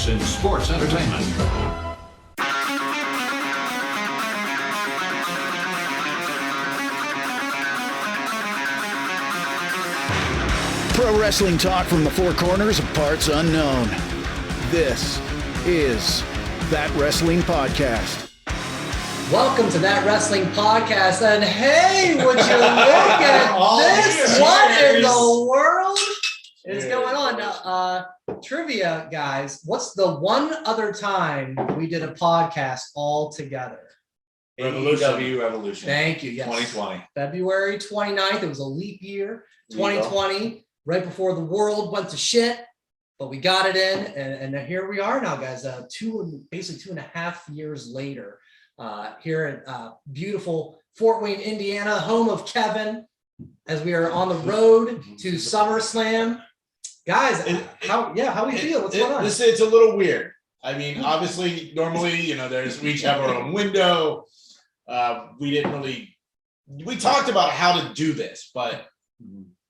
topics in sports entertainment. Pro wrestling talk from the four corners of parts unknown. This is That Wrestling Podcast. Welcome to That Wrestling Podcast, and hey, would you look at this? What in the world is going on? Now, trivia, guys, what's the one other time we did a podcast all together? AEW Revolution. Thank you, yes. 2020. February 29th, it was a leap year, 2020, right before the world went to shit, but we got it in, and here we are now, guys, basically 2.5 years later. Here at beautiful Fort Wayne, Indiana, home of Kevin, as we are on the road to SummerSlam. Guys, how we feel? What's going on? It's a little weird. I mean, obviously, normally, we each have our own window. We talked about how to do this, but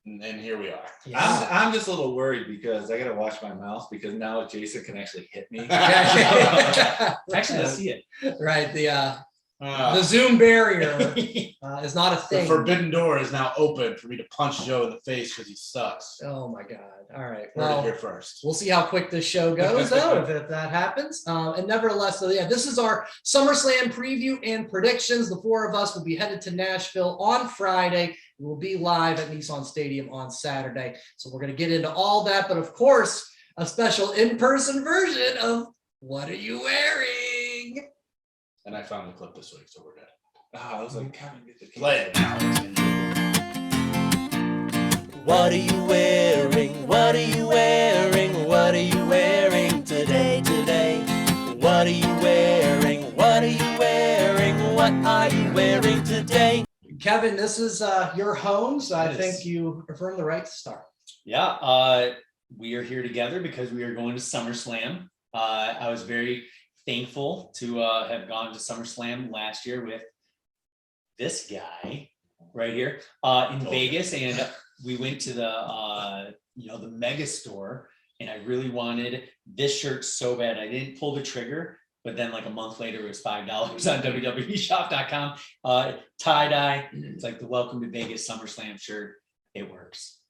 and here we are. Yeah. I'm just a little worried because I got to watch my mouth because now Jason can actually hit me. Actually, I see it. Right. The Zoom barrier is not a The thing. forbidden door is now open for me to punch Joe in the face because he sucks. Oh my God. All right. Well, here first. We'll see how quick this show goes, though, if that happens. And nevertheless, so yeah, this is our SummerSlam preview and predictions. The four of us will be headed to Nashville on Friday. We will be live at Nissan Stadium on Saturday. So we're going to get into all that. But of course, a special in-person version of What Are You Wearing? And I found the clip this week, so we're good. I was like, Kevin, get the Play it. What are you wearing? What are you wearing? What are you wearing today? What are you wearing? What are you wearing? What are you wearing today? Kevin, this is your home, so I It think is. you earned the right to start. Yeah, we are here together because we are going to SummerSlam. I was very thankful to have gone to SummerSlam last year with this guy right here in Vegas, and we went to the mega store, and I really wanted this shirt so bad. I didn't pull the trigger, but then like a month later, it was $5 on www.shop.com. Tie-dye. It's like the Welcome to Vegas SummerSlam shirt. It works.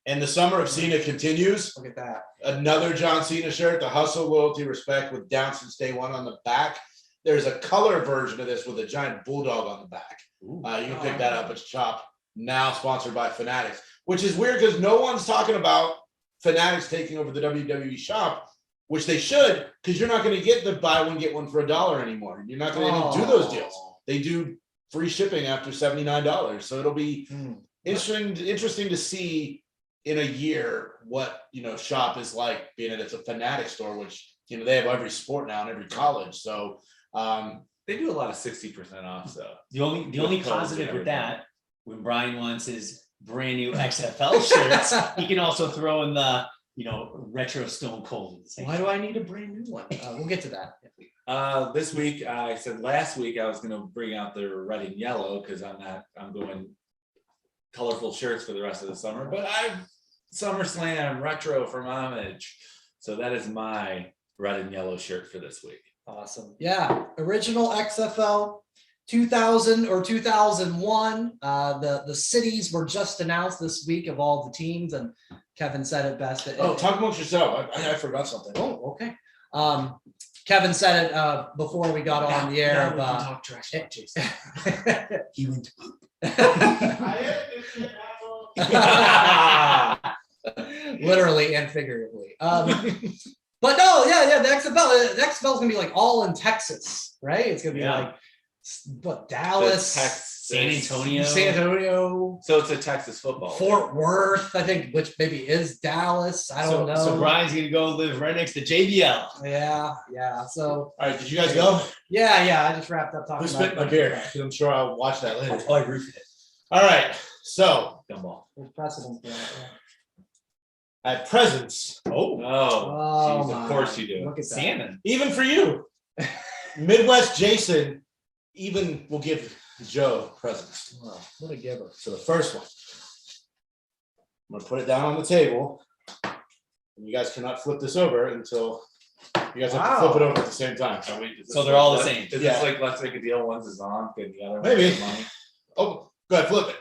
And the summer of Cena continues. Look at that. Another John Cena shirt, the Hustle, Loyalty, Respect with Down Since Day One on the back. There's a color version of this with a giant bulldog on the back. You can pick that up at Shop, now sponsored by Fanatics, which is weird because no one's talking about Fanatics taking over the WWE Shop, which they should, because you're not going to get the buy one, get one for $1 anymore. You're not going to do those deals. They do free shipping after $79. So it'll be interesting to see in a year what Shop is like, being that it's a Fanatic store, which they have every sport now and every college. So They do a lot of 60% off, so. The only positive with that, when Brian wants his brand new XFL shirts, he can also throw in the retro Stone Cold. Why do I need a brand new one? We'll get to that. This week, I said last week I was going to bring out the red and yellow because I'm going colorful shirts for the rest of the summer, but SummerSlam retro from Homage. So that is my red and yellow shirt for this week. Awesome. Yeah. Original XFL 2000 or 2001. The cities were just announced this week of all the teams, and Kevin said it best. talk amongst yourself. I forgot something. Oh, okay. Kevin said it before we got on the air. Talk trash about Jason. He went literally and figuratively. But no, yeah, the XFL is gonna be like all in Texas, right? It's gonna be like what, Dallas, San Antonio. So it's a Texas football. Fort Worth, I think, which maybe is Dallas. I don't know. So Brian's gonna go live right next to JBL. Yeah. So All right, did you guys go? yeah. I just wrapped up talking Who about spit my beer? Because I'm sure I'll watch that later. Oh, I roofed it. All right, so Gumball. There's precedent for that. Yeah. I have presents, Oh, Oh, geez, of course you do. Look at that. Salmon. even for you. Midwest Jason even will give Joe presents. Wow, what a giver. So the first one, I'm gonna put it down on the table. And you guys cannot flip this over until You guys have to flip it over at the same time. So they're all the same. Is Yeah. this like let's make a deal? One's is on, and the other Maybe. one's money. Oh, go ahead, flip it.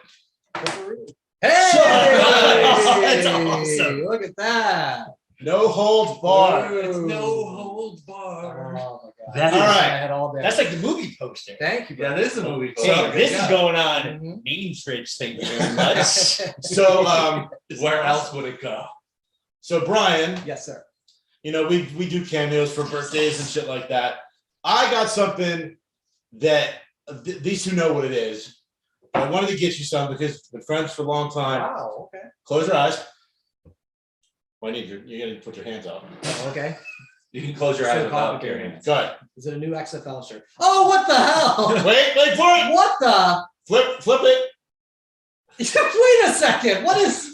Hey, That's awesome. Look at that. No holds barred. It's no Ooh. holds barred. Oh my God. That is- All right. I had all day. That's like the movie poster. Thank you. Yeah, this is a movie. Hey, poster. this Yeah. is going on Mhm. Main Fridge. Thank you very much. So, Where else would it go? so Brian, Yes, sir. you know, we do cameos for birthdays and shit like that. I got something that these two know what it is. I wanted to get you some because we've been friends for a long time. Wow. Okay. Close your eyes. Well, you're gonna put your hands up. Oh, okay. You can close your So eyes without complicated. your hands. Go ahead. Is it a new XFL shirt? Oh, what the hell? Wait for it. What the? Flip it. Wait a second. What is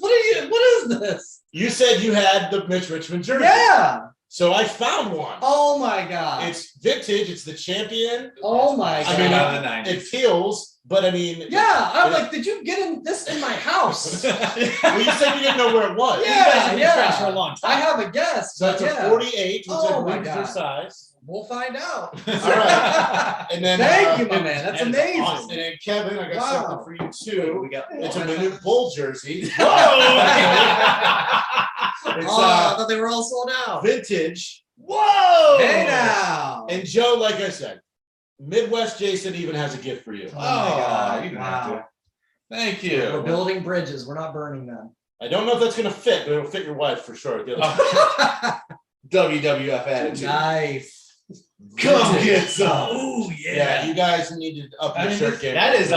this? You said you had the Mitch Richmond jersey. Yeah. So I found one. Oh my God. It's vintage. It's the champion. Oh my I God. mean, Out of the 90s. It feels, but I mean. Yeah, I'm like, did you get this in my house? Well, you said you didn't know where it was. Yeah, You guys have been yeah. friends for a long I time. have a guess. So that's but a yeah. 48, which Oh I my believe is your God. size. We'll find out. All right. And then Thank you, my man. That's that is amazing. awesome. And then Kevin, I got Wow. something for you too. We got It's a Manute Bull jersey. It's Oh, I thought they were all sold out. vintage. Whoa! Hey now. And Joe, like I said, Midwest Jason even has a gift for you. Oh my God. You don't have Wow. to. Thank We're you. building bridges. We're not burning them. I don't know if that's gonna fit, but it'll fit your wife for sure. WWF attitude. Nice. Come get some. Oh Yeah, you guys need to up your shirt game. that is, so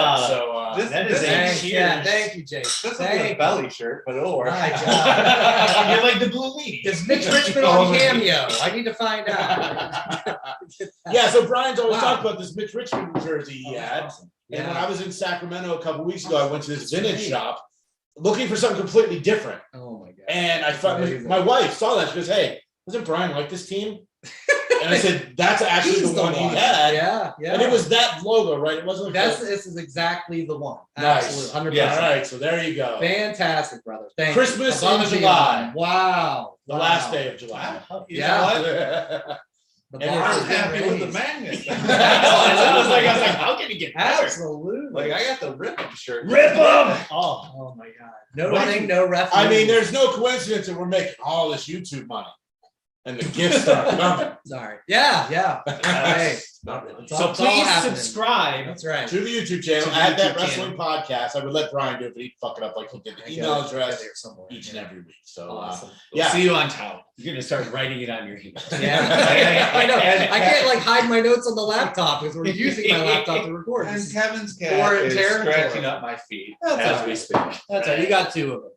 that is This a Thank, yeah, cheers. thank you, Jake. This is a Thank belly shirt, but it'll work. My God. You're like the blue lady. Is Mitch Richmond on Cameo? I need to find out. yeah, so Brian's always Wow. talked about this Mitch Richmond jersey he had. And when I was in Sacramento a couple weeks ago, I went to this vintage great. shop looking for something completely different. Oh my God. And I found amazing. my wife saw that. She goes, "Hey, doesn't Brian like this team?" And I said, "That's actually He's the one he had." Yeah, yeah. And it was that logo, right? It wasn't. This is exactly the one. Nice. Absolutely. 100%. Yeah. All right. So there you go. Fantastic, brother. Thank Christmas you. Above in and July. beyond. Wow. The Wow. last day of July. Yeah. And The we're bar I'm has been happy with the raised. magnet. I was like, how can you get better? Absolutely. Like I got the ribbon shirt. Rip 'em! Oh my God. No What running, you- no referee. I mean, there's no coincidence that we're making all this YouTube money, and the gifts are coming. Sorry. Yeah, yeah. Hey, Not really. it's all- So it's all please happening. subscribe. That's right. To the YouTube channel, To the at that YouTube wrestling podcast. I would let Brian do it, but he'd fuck it up like he did the email address there somewhere. each and every week. So Awesome. We'll yeah. see you on town. You're gonna start writing it on your email. Yeah, I know. I can't like hide my notes on the laptop because we're using my laptop to record. And This is- Kevin's cat Foreign is territory. scratching up my feet That's as all we right. speak. That's right. You got two of them.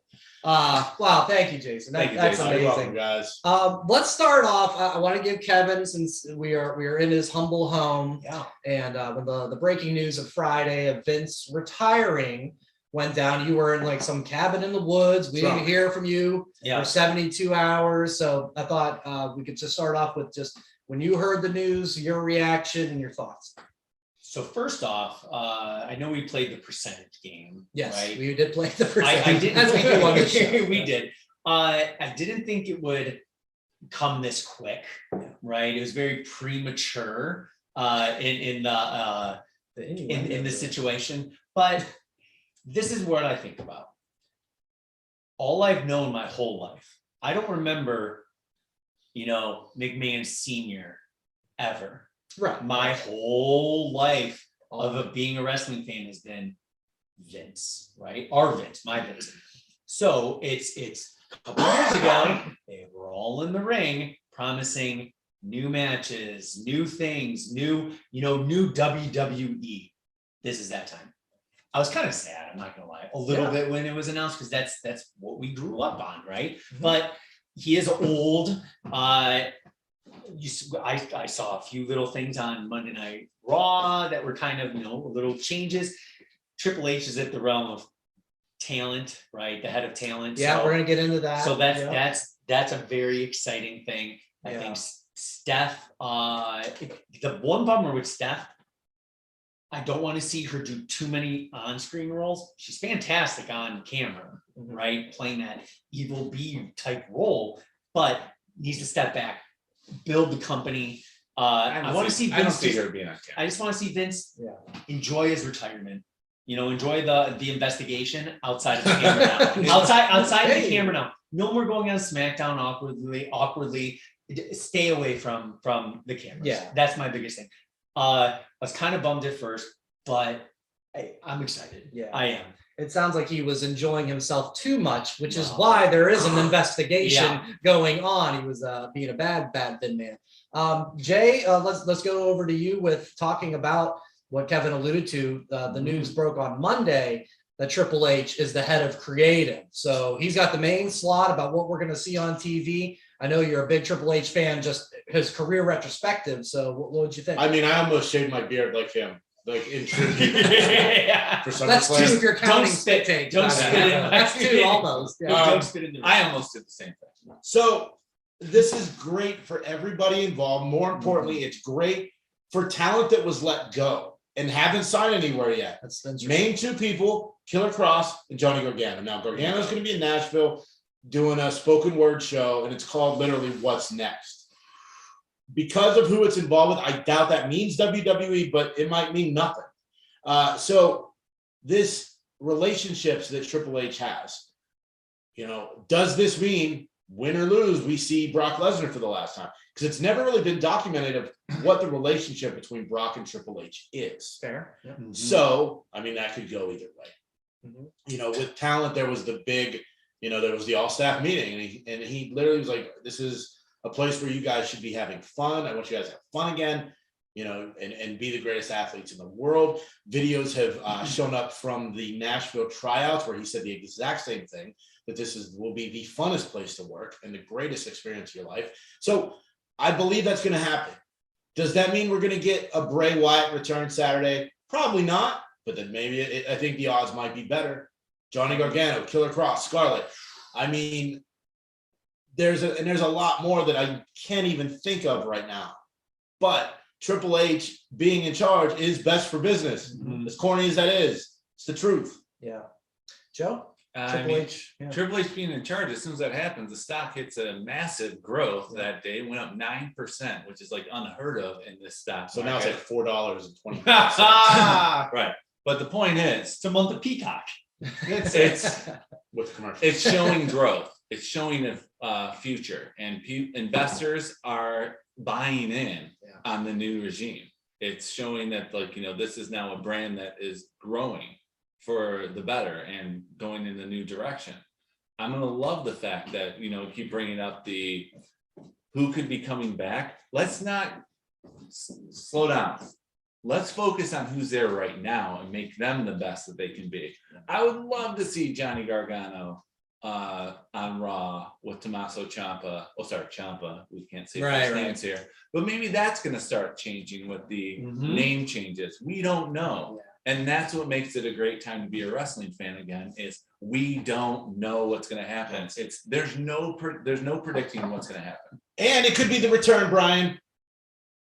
Wow. Thank you, Jason. Thank you, That's Jason. You're welcome, amazing. guys. Let's start off. I want to give Kevin, since we are in his humble home, Yeah. and when the breaking news of Friday of Vince retiring went down, you were in like some cabin in the woods. We didn't Drunk. hear from you Yeah. for 72 hours. So I thought we could just start off with just when you heard the news, your reaction and your thoughts. So first off, I know we played the percentage game. Yes, Right. we did play the first. I didn't. As we do on this show. We did. I didn't think it would come this quick. Right. It was very premature in the situation. But this is what I think about. All I've known my whole life. I don't remember, McMahon Sr. ever. Right. My whole life of being a wrestling fan has been Vince, right? Our Vince, my Vince. So it's a couple years ago, they were all in the ring promising new matches, new things, new WWE. This is that time. I was kind of sad, I'm not gonna lie, a little bit when it was announced, because that's what we grew up on, right? Mhm. But he is old. I saw a few little things on Monday Night Raw that were kind of, little changes. Triple H is at the realm of talent, right? The head of talent. Yeah, So- we're gonna get into that. so Yeah. that's a very exciting thing. I Yeah. think Steph, the one bummer with Steph, I don't want to see her do too many on-screen roles. She's fantastic on camera, right? Playing that evil bee type role, but needs to step back build the company. I want to see I don't Vince. see her being on camera. I just want to see Vince Yeah. enjoy his retirement. Enjoy the investigation outside of the camera now. outside the camera now. No more going on SmackDown awkwardly. Stay away from the cameras. Yeah. That's my biggest thing. I was kind of bummed at first, but I'm excited. Yeah. I am. It sounds like he was enjoying himself too much, which is why there is an investigation going on. He was being a bad Vin man. Jay, let's go over to you with talking about what Kevin alluded to. The news broke on Monday that Triple H is the head of creative. So he's got the main slot about what we're going to see on TV. I know you're a big Triple H fan, just his career retrospective. So what would you think? I mean, I almost shaved my beard like him, like in tribute for SummerSlam. That's two if you're counting spit take. Don't spit in. That's two almost. Yeah. Don't spit in the I almost did the same thing. So this is great for everybody involved. More importantly, it's great for talent that was let go and haven't signed anywhere yet. That's interesting. Name two people: Killer Cross and Johnny Gargano. Now Gargano's going to be in Nashville doing a spoken word show, and it's called literally "What's Next." Because of who it's involved with, I doubt that means WWE, but it might mean nothing. So this relationships that Triple H has, does this mean win or lose, we see Brock Lesnar for the last time? Because it's never really been documented of what the relationship between Brock and Triple H is. Fair. Yeah. So, I mean, that could go either way. With talent, there was the big, there was the all-staff meeting, and he literally was like, this is a place where you guys should be having fun. I want you guys to have fun again, and be the greatest athletes in the world. Videos have shown up from the Nashville tryouts where he said the exact same thing, that will be the funnest place to work and the greatest experience of your life. So I believe that's going to happen. Does that mean we're going to get a Bray Wyatt return Saturday? Probably not, but then maybe I think the odds might be better. Johnny Gargano, Killer Cross, Scarlett. I mean, there's a lot more that I can't even think of right now. But Triple H being in charge is best for business. As corny as that is, it's the truth. Yeah. Joe? Triple H. Triple H being in charge, as soon as that happens, the stock hits a massive growth that day. It went up 9%, which is like unheard of in this stock. So now it's like $4.20. Right. But the point is, It's a month of Peacock. it's With commercials. it's showing growth. It's showing a future, and investors are buying in on the new regime. It's showing that, this is now a brand that is growing for the better and going in a new direction. I'm going to love the fact that, keep bringing up the who could be coming back. Let's not slow down. Let's focus on who's there right now and make them the best that they can be. I would love to see Johnny Gargano on Raw with Tommaso Ciampa. Oh, sorry, Ciampa. We can't say first names here. But maybe that's going to start changing with the name changes. We don't know. And that's what makes it a great time to be a wrestling fan again, is we don't know what's going to happen. There's no predicting what's going to happen. And it could be the return, Brian,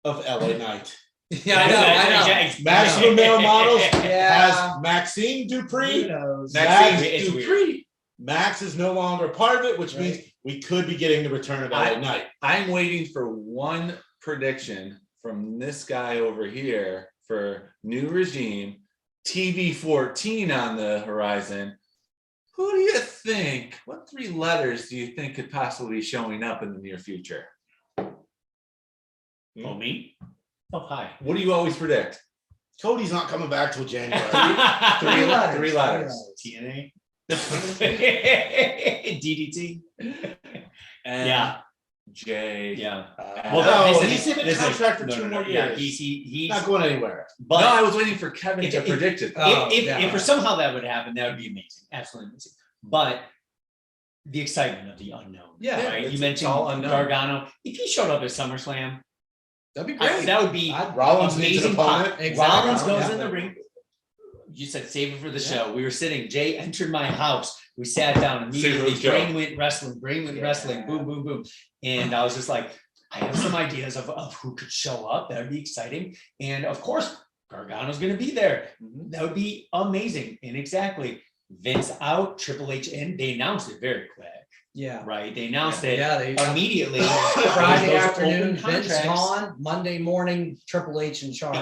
of LA Knight. Yeah, I know. Maximum Male Models Yeah. has Maxine Dupree. It's weird. Max is no longer part of it, which means we could be getting the return of LA Knight. I'm waiting for one prediction from this guy over here for new regime, TV 14 on the horizon. Who do you think? What 3 letters do you think could possibly be showing up in the near future? Oh, me? Oh, hi. What do you always predict? Cody's not coming back till January. Three letters. TNA. DDT. And J. Yeah. Well, listen, he's in a listen, contract for no, 2 no, more no, years. Yeah, he's not going anywhere. But No, I was waiting for Kevin to If- predict it. if somehow that would happen, that would be amazing. Absolutely amazing. But the excitement of the unknown. Yeah, Right. it's You mentioned all unknown. Gargano. If he showed up at SummerSlam, That'd be great. that would be Rollins needs an amazing. opponent. Exactly. Rollins goes Yeah. in the ring. You said save it for the show. We were sitting. Jay entered my house. We sat down immediately. Save it for the Brain went wrestling. Boom, boom, boom. And I was just like, I have some ideas of who could show up. That would be exciting. And of course, Gargano's going to be there. That would be amazing. And exactly, Vince out, Triple H in. They announced it very quick. Yeah. right? They announced it Yeah, they immediately. Friday Those afternoon, open Vince contracts. gone. Monday morning, Triple H in charge.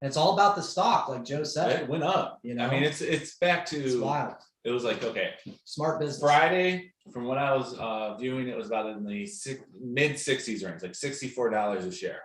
And it's all about the stock, like Joe said. It went up. You know, I mean, it's back it's to. wild. It was like, okay, Smart business. Friday, from what I was viewing, it was about in the mid 60s range, like $64 a share.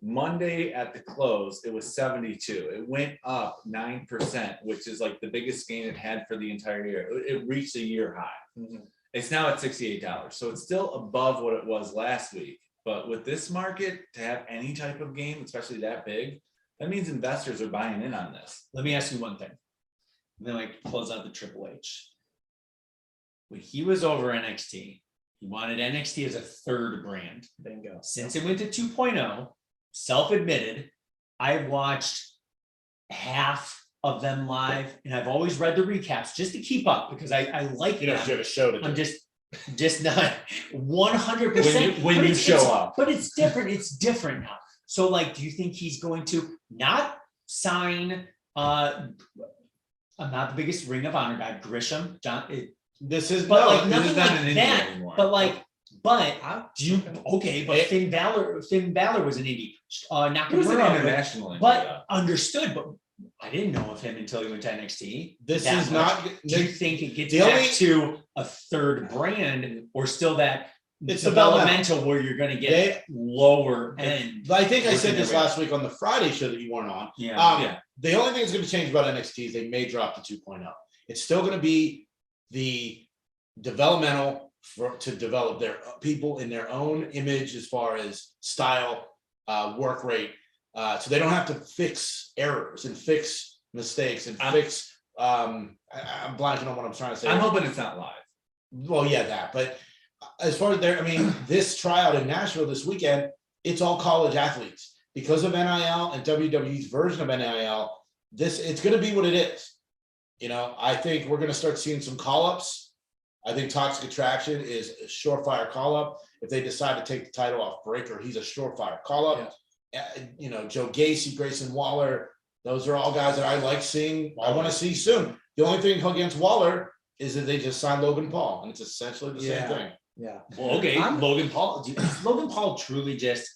Monday at the close, it was 72. It went up 9%, which is like the biggest gain it had for the entire year. It reached a year high. It's now at $68. So it's still above what it was last week. But with this market, to have any type of gain, especially that big, that means investors are buying in on this. Let me ask you one thing. Then I close out the Triple H. When he was over NXT, he wanted NXT as a third brand. Bingo. Since it went to 2.0, self-admitted, I've watched half of them live, and I've always read the recaps just to keep up because I like You know, them. you have a show to do. I'm just not 100%. When you show up. But it's different. It's different now. So, like, do you think he's going to not sign? I'm not the biggest Ring of Honor guy, Grisham, John. This is But no, like this nothing is not like an indie that. anymore. But like, do you okay? But It- Finn Balor was an indie. It was an Nakamura, international. but understood. But I didn't know of him until he went to NXT. This that is much. not. Do you think it gets the back only- to a third brand, or still that It's developmental where you're going to get They- lower end? I think I said Working this their way. last week on the Friday show that you weren't on. Yeah. Yeah. The only thing that's going to change about NXT is they may drop to 2.0. It's still going to be the developmental to develop their people in their own image as far as style, work rate. So they don't have to fix errors and fix mistakes and fix. I'm blanking on what I'm trying to say. I'm hoping it's not live. Well, yeah, that. But as far as I mean, this tryout in Nashville this weekend, it's all college athletes because of NIL and WWE's version of NIL. It's going to be what it is. You know, I think we're going to start seeing some call-ups. I think Toxic Attraction is a surefire call-up. If they decide to take the title off Breaker, he's a surefire call-up. You know, Joe Gacy, Grayson Waller, those are all guys that I like seeing. I want to see soon. The only thing against Waller is that they just signed Logan Paul, and it's essentially the same thing. Yeah. Well, okay, I'm- Logan Paul. Is Logan Paul truly just?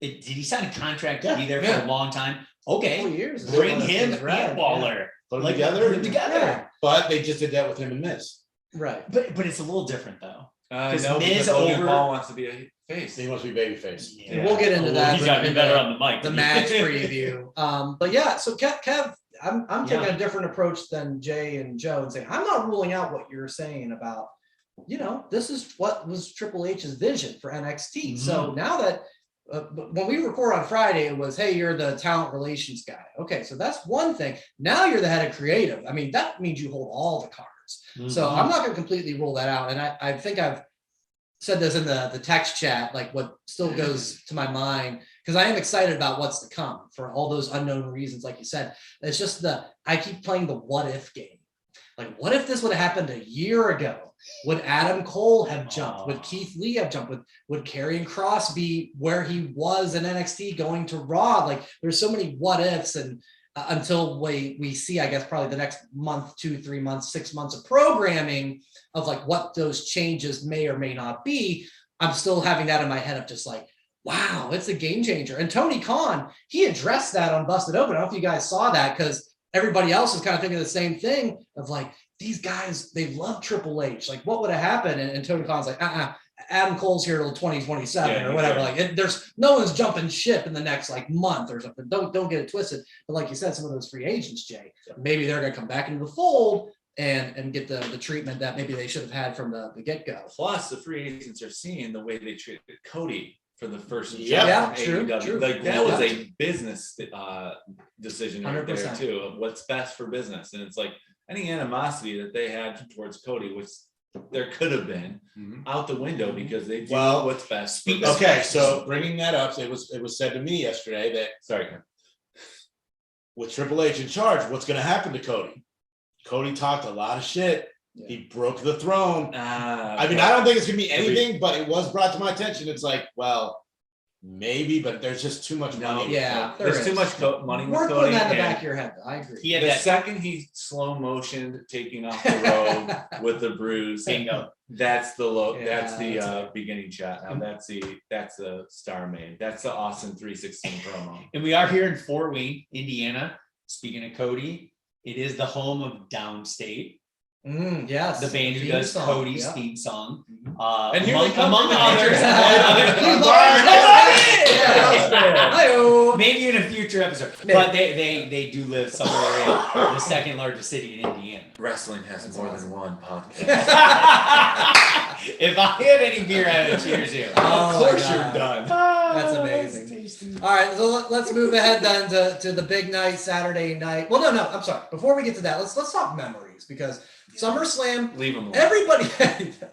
Did he sign a contract to Yeah, be there yeah. for a long time? Okay, 4 years. is bring what him it's read, and Waller. Put them Like, together. put them together. Yeah. But they just did that with him and Miz. Right. But it's a little different though. I 'Cause know Miz because Logan over- Paul wants to be a face. He must be babyface. And we'll get into that He's got to be in better the- on the mic. The match preview. But yeah, so Kev, I'm taking a different approach than Jay and Joe and saying I'm not ruling out what you're saying about, you know, this is what was Triple H's vision for NXT. So now that when we record on Friday, it was, hey, you're the talent relations guy. Okay, so that's one thing. Now you're the head of creative. I mean, that means you hold all the cards. So I'm not going to completely rule that out. And I think I've said this in the text chat, like what still goes to my mind, because I am excited about what's to come for all those unknown reasons, like you said. It's just I keep playing the what if game. Like, what if this would have happened a year ago? Would Adam Cole have jumped? Would Keith Lee have jumped? Would Karrion Kross be where he was in NXT going to Raw? Like, there's so many what ifs, and until we see, I guess, probably the next month, 2, 3 months, 6 months of programming of like what those changes may or may not be, I'm still having that in my head of just like, wow, it's a game changer. And Tony Khan, he addressed that on Busted Open. I don't know if you guys saw that, because everybody else is kind of thinking the same thing of like, these guys, they love Triple H. Like, what would have happened? And Tony Khan's like, Adam Cole's here till 2027 or whatever. Like, there's no one's jumping ship in the next like month or something. Don't get it twisted. But like you said, some of those free agents, Jay, maybe they're gonna come back into the fold and get the treatment that maybe they should have had from the get-go. Plus, the free agents are seeing the way they treated Cody for the first Yeah, true. Like that was a business decision right there 100%. too, of what's best for business. And it's like any animosity that they had towards Cody, which there could have been, out the window because they do what's best. For business. Okay, so bringing that up, it was said to me yesterday that Sorry. with Triple H in charge, what's going to happen to Cody? Cody talked a lot of shit. Yeah. He broke the throne. I mean, Okay. I don't think it's going to be anything, but it was brought to my attention. It's like, well, maybe, but there's just too much money. Yeah, There's too is. much money with Worth Cody. putting that in the and back of your head. I agree. He had the that second he slow motioned taking off the robe with the bruise, bingo. that's the low. Yeah, that's the that's beginning shot. Now that's the star main. That's the Austin 316 promo. And we are here in Fort Wayne, Indiana. Speaking of Cody, it is the home of Downstate, Yes. the band who Theme does song, Cody's yeah. theme song. And here they come among from the others. Hi-yo. Maybe in a future episode, but they do live somewhere in the second largest city in Indiana. Wrestling has more than one podcast. If I had any beer, I would cheers you. Oh Of course my you're God. done. That's amazing. All right, so let's move ahead then to the big night, Saturday night. Well, no, I'm sorry. Before we get to that, let's talk memories because SummerSlam. Leave them alone. Everybody,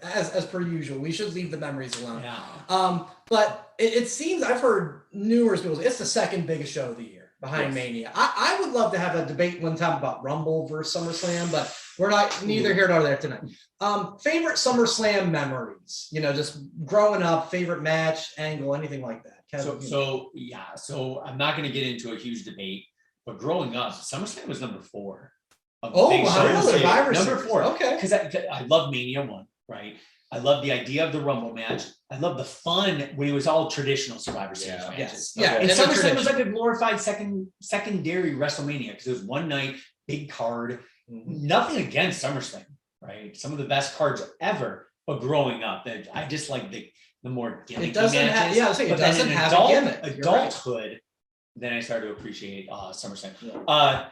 as per usual, we should leave the memories alone. Yeah. But it seems I've heard numerous people say it's the second biggest show of the year behind Mania. I would love to have a debate one time about Rumble versus SummerSlam, but we're neither here nor there tonight. Favorite SummerSlam memories, just growing up, favorite match, angle, anything like that. Kevin, So I'm not going to get into a huge debate, but growing up, SummerSlam was number 4. really? Survivor Number Series. 4. Okay. Because I love Mania 1, right? I love the idea of the Rumble match. I love the fun when it was all traditional Survivor Series matches. Yes. Yeah. And it's a SummerSlam was tradition. like a glorified secondary WrestleMania because it was one night, big card. Nothing against SummerSlam, right? Some of the best cards ever. But growing up, I just like the more gimmicky It doesn't have. matches. Yeah, I was saying it But then doesn't in have a gimmick. You're right. adulthood, then I started to appreciate SummerSlam.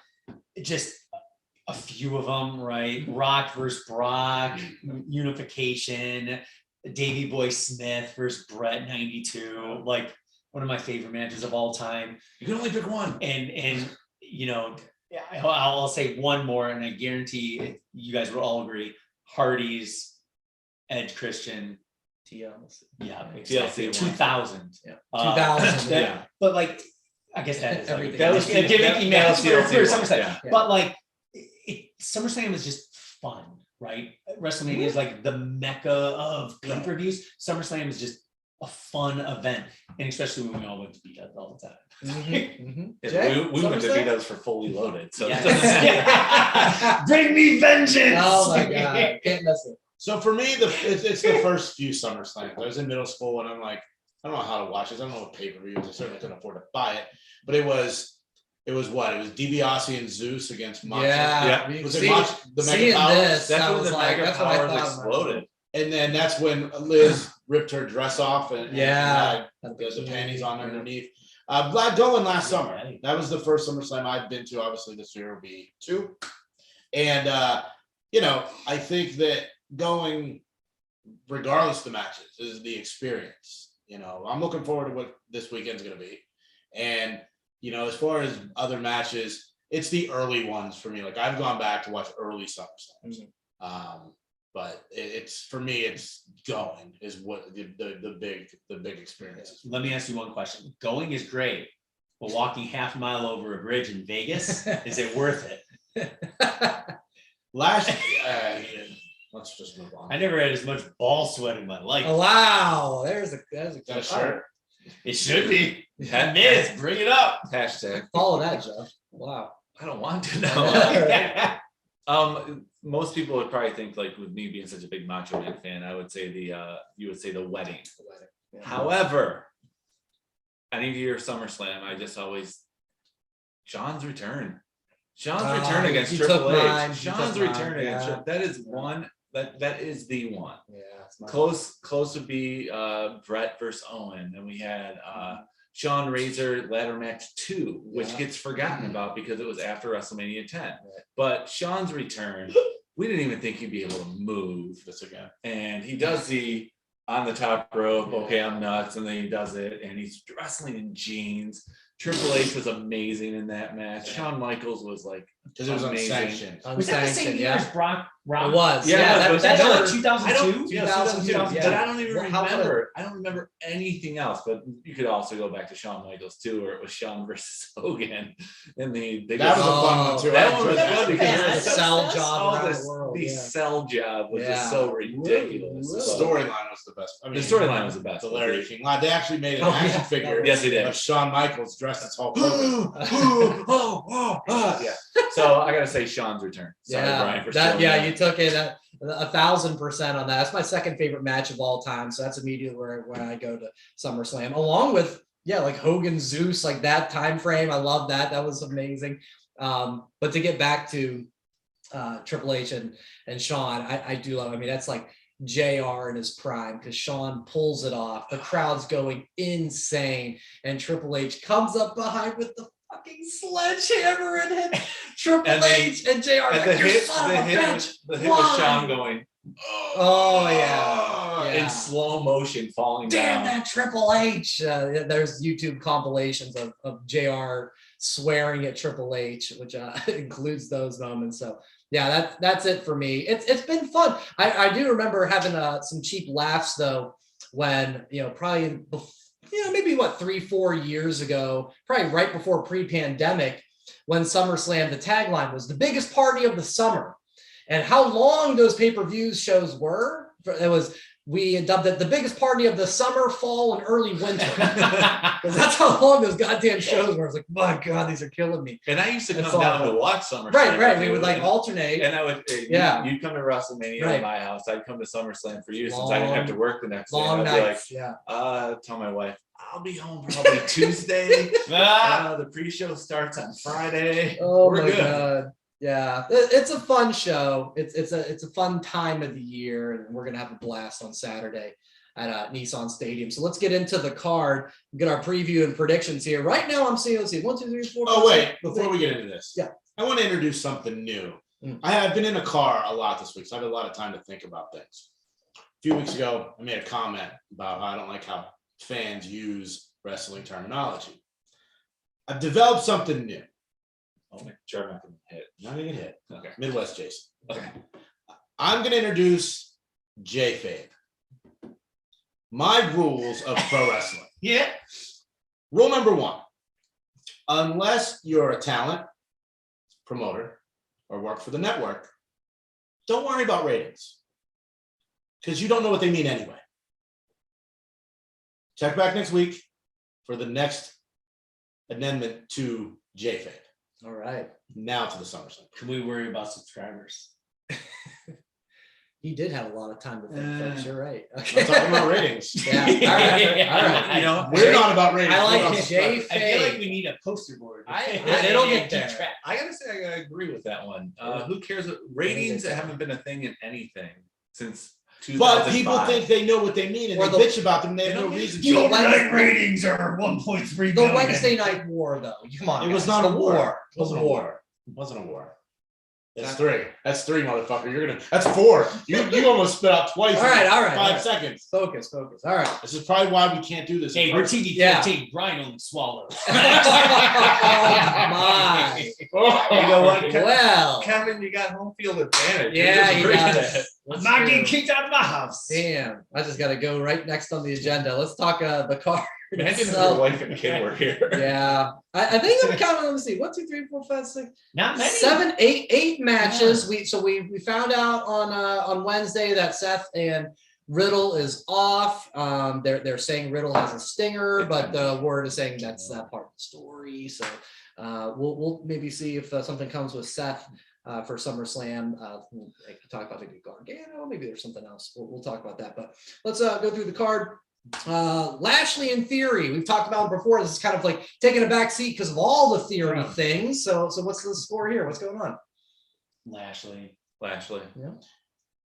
Just a few of them, right? Rock versus Brock, unification, Davey Boy Smith versus Brett 92, like one of my favorite matches of all time. You can only pick one. And I'll say one more, and I guarantee you guys will all agree. Hardy's, Edge Christian, TLC. yeah, exactly. TLC 2000. Yeah. 2000. Yeah. But like, I guess that is like, Everything. that was a gimmicky match for TLC SummerSlam. yeah. But like, SummerSlam was just fun, right? WrestleMania is like the mecca of pay-per-views. SummerSlam is just a fun event, and especially when we all went to beat up all the time. Jay, We went to SummerSlam? beat us for fully loaded. So Yeah. Bring me vengeance! Oh my God, can't miss it. So for me, it's the first few SummerSlams. I was in middle school and I'm like, I don't know how to watch this. I don't know what pay-per-views. I certainly couldn't afford to buy it. But it was what? It was DiBiase and Zeus against Macho. Yeah. Was it Macho, the Mega seeing Powers? this, that's I when was the like, Mega that's what I Powers thought. exploded. And then that's when Liz ripped her dress off and Yeah. had the panties on underneath. Glad going last summer. That was the first SummerSlam I've been to. Obviously, this year will be 2. And I think that going, regardless of the matches, is the experience. I'm looking forward to what this weekend's going to be. And as far as other matches, it's the early ones for me. Like I've gone back to watch early SummerSlams. But it's for me, it's going is what the big experience is. Let me ask you one question. Going is great, but walking half a mile over a bridge in Vegas, is it worth it? Let's just move on. I never had as much ball sweat in my life. Oh, wow, there's a Got a shirt. It should be. 10 minutes, bring it up. Hashtag. Follow that, Joe. Wow. I don't want to know. Yeah. Most people would probably think, like, with me being such a big Macho Man fan, I would say you would say the wedding. Yeah. However, any year SummerSlam, I just always Sean's return. Sean's return against you Triple took mine, H. you Sean's took return mine, against yeah. Triple. That is one. That is the one. Yeah, it's my Close would be Brett versus Owen. Then we had Sean Razor ladder match 2, which Yeah. gets forgotten about because it was after WrestleMania 10. But Sean's return, we didn't even think he'd be able to move this again. And he does the on the top rope, okay, I'm nuts, and then he does it, and he's wrestling in jeans. Triple H was amazing in that match. Shawn Michaels was like Because it was Amazing. unsanctioned. Was that the same Unsanctioned, year as Brock? It was. Yeah, Yeah, but Was that that- like 2002? Yeah, 2002, 2002. yeah. But I don't even Well, how remember. I don't remember anything else. But you could also go back to Shawn Michaels too, where it was Shawn versus Hogan, and they That was a fun one too. That I one was enjoyed fun that. because Yeah, it was the so- cell so- job all around this- the world, The yeah. cell job was Yeah. just so ridiculous. Whoa. The So- storyline was the best. I mean, The storyline was the best. The Larry King line. They actually made an Oh, action yeah. figure Yes, they did. of Shawn Michaels dressed as Hulk Hogan. Yeah. So I gotta say Sean's return. Sorry, Yeah, Brian, for that, stealing yeah, that. you took it 1,000% on that. That's my second favorite match of all time. So that's immediately where I go to SummerSlam, along with like Hogan Zeus, like that time frame. I love that. That was amazing. But to get back to Triple H and Shawn, I do love. I mean, that's like JR in his prime because Shawn pulls it off. The crowd's going insane, and Triple H comes up behind with the fucking sledgehammer and hit Triple And they- H and JR. And Like, the "You hit, son the of a hit, bitch, was, the hit why?" was Sean going Oh yeah, in slow motion, falling Damn down. that Triple H. There's YouTube compilations of JR swearing at Triple H, which includes those moments. So yeah, that's it for me. It's been fun. I do remember having some cheap laughs though when probably maybe 3-4 years ago, probably right before pre-pandemic, when SummerSlam, the tagline was the biggest party of the summer. And how long those pay-per-views shows were, we dubbed it the biggest party of the summer, fall, and early winter. Because that's how long those goddamn shows were. I was like, my God, these are killing me. And I used to It's come down awful. to watch SummerSlam. Right. with We you, would like and- alternate. And I would, Yeah. you'd come to WrestleMania Right. at my house. I'd come to SummerSlam for you since I didn't have to work the next day. Long And I'd be nights. Yeah. tell my wife, I'll be home probably Tuesday. The pre-show starts on Friday. Oh We're my good. God. Yeah, it's a fun show. It's a fun time of the year, and we're gonna have a blast on Saturday at Nissan Stadium. So let's get into the card, get our preview and predictions here. Right now, I'm seeing 1, 2, 3, 4. Oh, wait, before we get into this, Yeah. I want to introduce something new. Mm. I have been in a car a lot this week, so I have a lot of time to think about things. A few weeks ago, I made a comment about how I don't like how fans use wrestling terminology. I've developed something new. Oh, my sure, I'm not gonna hit. Not gonna get hit. Okay. Midwest Jason. Okay. I'm going to introduce J-Fave. My rules of pro wrestling. Yeah. Rule number 1, unless you're a talent, promoter, or work for the network, don't worry about ratings because you don't know what they mean anyway. Check back next week for the next amendment to J-Fave. All right. Now to the SummerSlam. Can we worry about subscribers? He did have a lot of time to think, folks. You're right. I'm talking about ratings. Yeah. All right. You know, We're not about ratings. I like we're about J. subscribers. I feel like Fave. we need a poster board. It'll get there. Keep track. I gotta say, I gotta agree with that one. Who cares? Ratings haven't been a thing in anything since 2005. But people think they know what they mean and Or they the- bitch about them. They have They no don't reason You to. don't like ratings are 1.3 The Wednesday Night War, though. Come on. It was guys. not a The war. It The wasn't a war. war. It wasn't a war. That's 3. That's 3, motherfucker. You're gonna. That's 4. You almost spit out twice. All right. in All right. 5 seconds. Focus. All right. This is probably why we can't do this. Hey, in we're person. TV-14. Brian only swallows. Oh, my. Oh, You know what, Kevin? Well. Kevin, you got home field advantage. You're Yeah, just he great does. at it. I'm not getting kicked out of my house. Damn. I just got to go right next on the agenda. Let's talk the card. Imagine if itself. your wife and kid were here. Yeah. I think I'm counting. Let me see. 1, 2, 3, 4, 5, 6. Not many. 7, 8 matches. We found out on Wednesday that Seth and Riddle is off. They're saying Riddle has a stinger, but the word is saying that's that part of the story. So we'll maybe see if something comes with Seth for SummerSlam. We'll talk about maybe Gargano. Maybe there's something else. We'll talk about that. But let's go through the card. Lashley in Theory, we've talked about it before. This is kind of like taking a back seat because of all the Theory things. So what's the score here? What's going on? Lashley.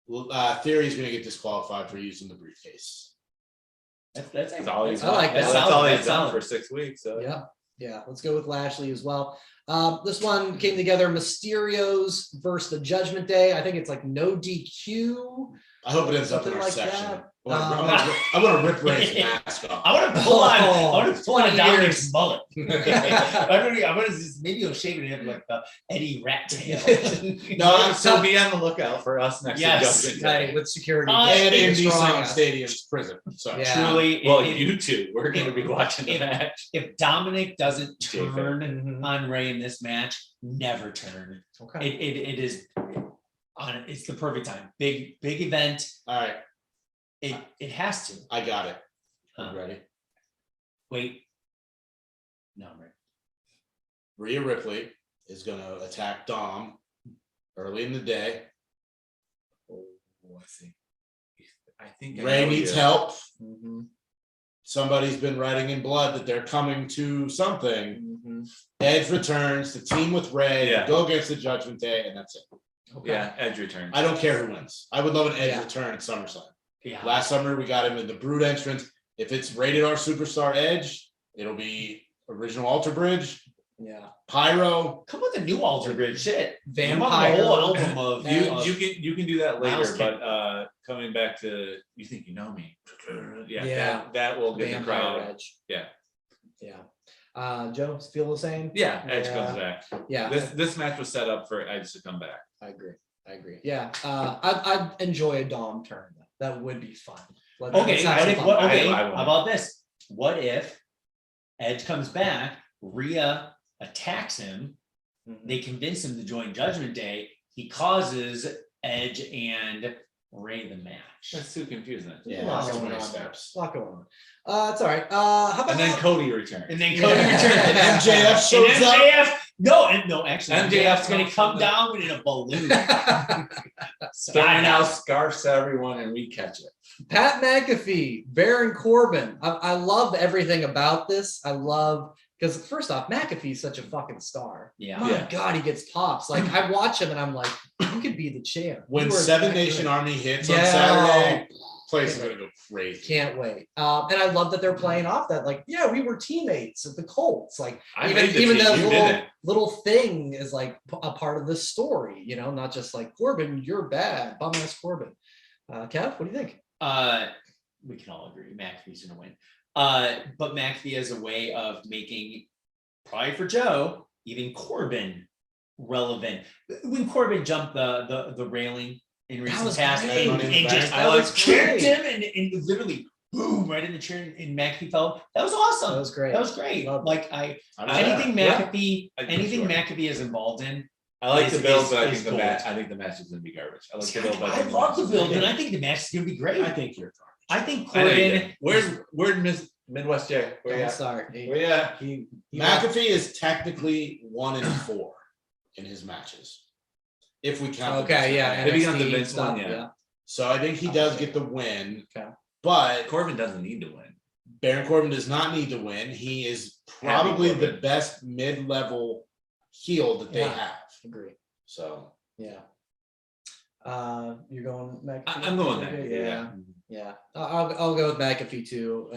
Well, Theory is going to get disqualified for using the briefcase. That's That's all he's I like done. that. That's all he's That's done solid. for 6 weeks. So Yeah. Let's go with Lashley as well. This one came together: Mysterio's versus the Judgment Day. I think it's like no DQ. I hope it ends up in Something our like section. that. I want to rip Ray's mask off. I want to pull on. I want to pull on 20 Dominic's years. mullet. I want to just maybe he'll shave it and have like the Eddie Rat tail. No, So be on the lookout for us next Yes. to Judgment Day. Right, with security. and in destroying Nissan us. Stadium's prison. So Yeah. Truly, Well, if, you two, we're going to be watching the match. if Dominic doesn't J-Fair. turn Mhm. on Ray in this match, never turn. Okay. It is on. It's the perfect time. Big event. all right, It has to. I got it. I'm Huh. ready. Wait. No, I'm ready. Rhea Ripley is going to attack Dom early in the day. Oh, I see. I think I Ray know needs you. help. Mhm. Somebody's been writing in blood that they're coming to something. Mhm. Edge returns to team with Ray, Yeah. go against the Judgment Day, and that's it. Okay. Yeah, Edge returns. I don't care who wins. I would love an Edge Yeah. return at SummerSlam. Yeah. Last summer, we got him in the Brood entrance. If it's rated R Superstar Edge, it'll be original Alter Bridge, Yeah. Pyro. Come with a new Alter Bridge. Shit. Vampire. The whole album of You can do that later, Mouse but coming back to You Think You Know Me. Yeah, Yeah. that will get the Vampire crowd. Edge. Yeah. Yeah. Joe, feel the same? Yeah, Edge Yeah. comes back. Yeah. This match was set up for Edge to come back. I agree. Yeah. I'd enjoy a Dom turn. That would be fun. Let's Okay, have what some if, fun. what, I- okay, I how won't. about this? What if Edge comes back, Rhea attacks him, Mhm. they convince him to join Judgment Day, he causes Edge and Ray the match. That's too confusing. There's Yeah, a lot so going many on there. steps. A lot going on. It's all right. How about And then Cody returns. And then Cody Yeah. returns. And MJF And shows up. MJF, no, actually, MJF's MJF's gonna not come from down in a balloon. Throwing out scarves to everyone and we catch it. Pat McAfee, Baron Corbin. I love everything about this. I love because first off, McAfee's such a fucking star. Yeah. My Yeah. God, he gets pops. Like I watch him and I'm like, you could be the champ. When You are Seven that Nation good. Army hits Yeah. on Saturday, place is going to go crazy. Can't wait. And I love that they're playing off that. Like, yeah, we were teammates at the Colts. Like, I even made the even team, that you little didn't. little thing is like a part of the story. You know, not just like Corbin, you're bad, bum ass Corbin. Kev, what do you think? We can all agree McAfee's gonna win. But McAfee has a way of making, probably for Joe, even Corbin relevant. When Corbin jumped the railing in recent was past great. and just That was kicked great. him and literally boom right in the chair and McAfee fell. That was awesome. That was great. That was great. Loved it. Like anything Yeah. McAfee, I do, anything sure. McAfee is involved in. I like the is- build, is- but I is think the gold. match. I think the match is going to be garbage. I like the build, but I think love the match is build, gonna and be I think the match is gonna be great. I think you're I think I know you Corbin. did. Where's Midwest Jay? Where you Don't at? start. Where you at? He McAfee is technically 1-4 in his matches. If we count. the Okay, Vince yeah. McMahon. If he got the NXT Vince stuff, one, yeah. So I think he does get the win. Okay. But Corbin doesn't need to win. Baron Corbin does not need to win. He is probably Happy the Corbin. best mid-level heel that they Yeah. have. Agree. So Yeah. You're going McAfee? I'm going that. Yeah. Yeah. I'll go with McAfee too.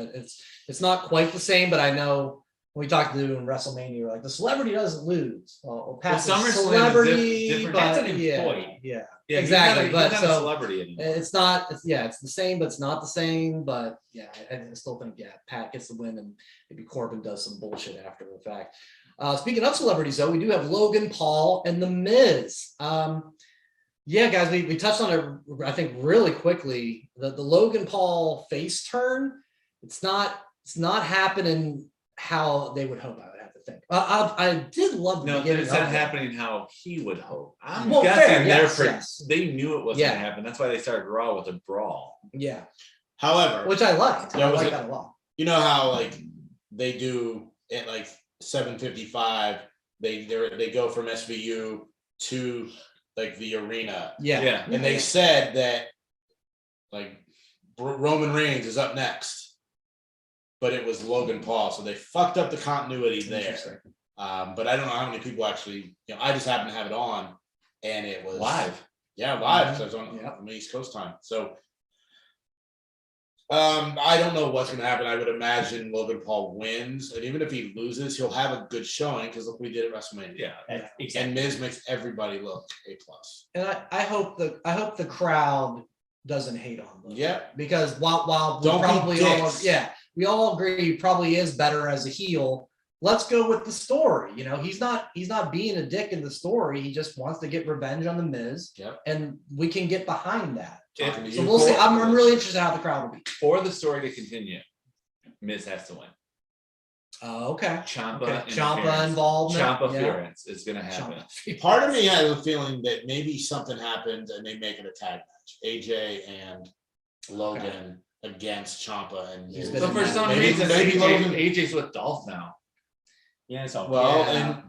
It's not quite the same, but I know when we talked to in WrestleMania, we're like the celebrity doesn't lose. Well, Pat's a SummerSlam is celebrity, different. but That's an yeah, employee. yeah. Yeah, Exactly, He's but not so- a celebrity anymore. It's not. It's the same, but it's not the same. But yeah, I still think Pat gets the win, and maybe Corbin does some bullshit after the fact. Speaking of celebrities, though, we do have Logan Paul and The Miz. Yeah, guys, we touched on it. I think really quickly. The Logan Paul face turn. It's not happening how they would hope. I would have to think. I did love the No, beginning. it's not of it. happening how he would hope. I'm Well, guessing fair, yes, they're yes. they knew it was Yeah. going to happen. That's why they started Raw with a brawl. Yeah, however, which I liked. I There was like a- that a lot. you know how like they do at like 7:55, they go from SVU to like the arena. Yeah. And they said that like Roman Reigns is up next, but it was Logan Paul, so they fucked up the continuity there. But I don't know how many people actually. I just happened to have it on, and it was Live. Yeah, live. So it was on Yeah. East Coast time. So I don't know what's going to happen. I would imagine Logan Paul wins, and even if he loses, he'll have a good showing because look, we did at WrestleMania. Yeah. Exactly. And Miz makes everybody look A+. And I hope the crowd doesn't hate on Logan. Yeah. Because while we Don't be probably all, dicks. we all agree he probably is better as a heel. Let's go with the story. You know, he's not being a dick in the story. He just wants to get revenge on the Miz. Yep. And we can get behind that. Talking to So you, we'll see. Cole. I'm really interested how the crowd will be. For the story to continue, Miz has to win. Okay. Ciampa Ciampa involvement. Ciampa Yeah. interference is going to happen. Part of me has a feeling that maybe something happened and they make it a tag match. AJ and Logan against Ciampa and He's Miz. been But for some Maybe- reason, maybe Logan. AJ's with Dolph now, Yeah, it's all Well,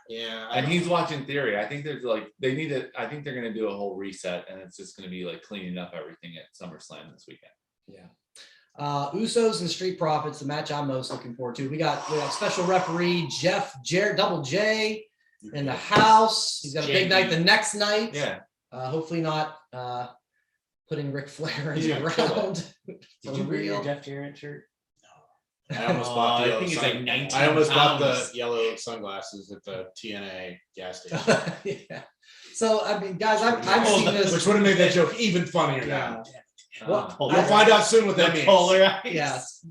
Yeah. and he's watching Theory. I think there's like they need it. I think they're going to do a whole reset, and it's just going to be like cleaning up everything at SummerSlam this weekend. Yeah. Usos and Street Profits, the match I'm most looking forward to. We got special referee Double J in the house. He's got a big night the next night. Yeah, Hopefully not putting Ric Flair in He's the gonna kill round. Did you wear your Jeff Jarrett shirt? I almost bought the I yellow think it's like 19 I almost bought the pounds. yellow sunglasses at the TNA gas station. Yeah. So I mean, guys, I've seen this. Which would have made that joke even funnier now. Yeah. Well, You'll find out soon what that means. Polar ice. Yes.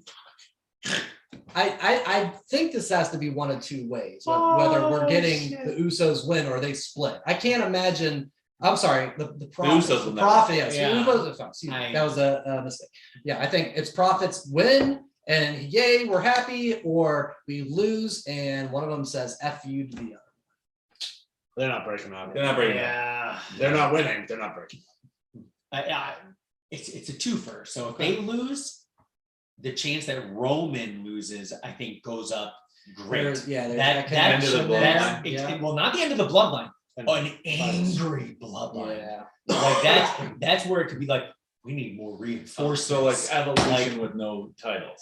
I think this has to be one of two ways, whether we're getting the Usos win or they split. I can't imagine. I'm sorry, the Profits. Usos will The never Profit, yes. Yeah. Excuse me, that was a mistake. Yeah, I think it's Profits win and yay, we're happy, or we lose and one of them says F you to the other. They're not breaking out. they're not breaking up. Yeah. They're not winning. They're not breaking. It's a twofer. So if they lose, the chance that Roman loses, I think, goes up great. There's That end of the bloodline. well, not the end of the bloodline, an angry bloodline. Yeah. Like that's where it could be like we need more reinforcements. So like evolution with no titles.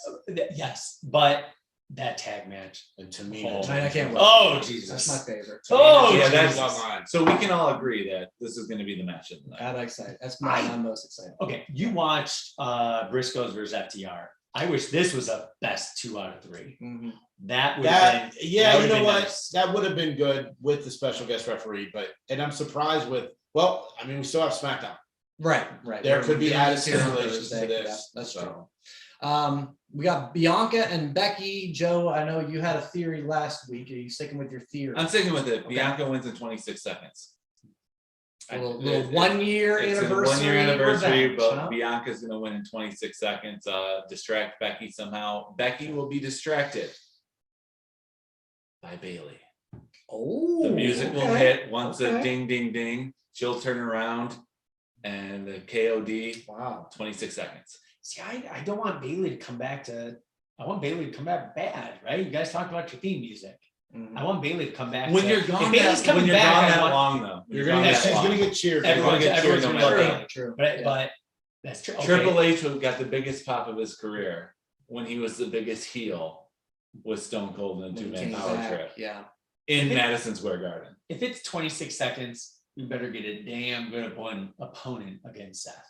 Yes, but that tag match. And to me, Oh, I can't wait. Oh That's Jesus! my favorite. Oh, yeah, Jesus. that's so we can all agree that this is going to be the match of the night. I'm excited. That's mine. I'm most excited. Okay, you watched Briscoes versus FTR. I wish this was a best 2 out of 3. Mhm. That would have been. Yeah, that you would've know been what? nice. That would have been good with the special guest referee, and I'm surprised with. Well, I mean, we still have SmackDown. Right. There could be We're added doing this here on stipulations to Thursday. this. Yeah, that's so. true. We got Bianca and Becky. Joe, I know you had a theory last week. Are you sticking with your theory? I'm sticking with it. Okay. Bianca wins in 26 seconds. A little 1 year It's a anniversary. 1 year anniversary, revenge, but huh? Bianca's going to win in 26 seconds. Distract Becky somehow. Becky will be distracted by Bailey. Oh, The music will okay. hit once a ding, ding, ding. She'll turn around and the KOD. Wow. 26 seconds. See, I don't want Bailey to come back to. I want Bailey to come back bad, right? You guys talked about your theme music. Mhm. I want Bailey to come back. When to, you're gone if Bailey's that, coming when you're back, gone I that want- long though. You're gonna get. She's gonna get cheered. Everyone's get cheered gonna no love matter Bailey. what. True. But Yeah. but that's true. Okay. Triple H got the biggest pop of his career when he was the biggest heel with Stone Cold and When he 2-man came power back, trip yeah. in Madison Square Garden. If it's 26 seconds, you better get a damn good opponent against Seth.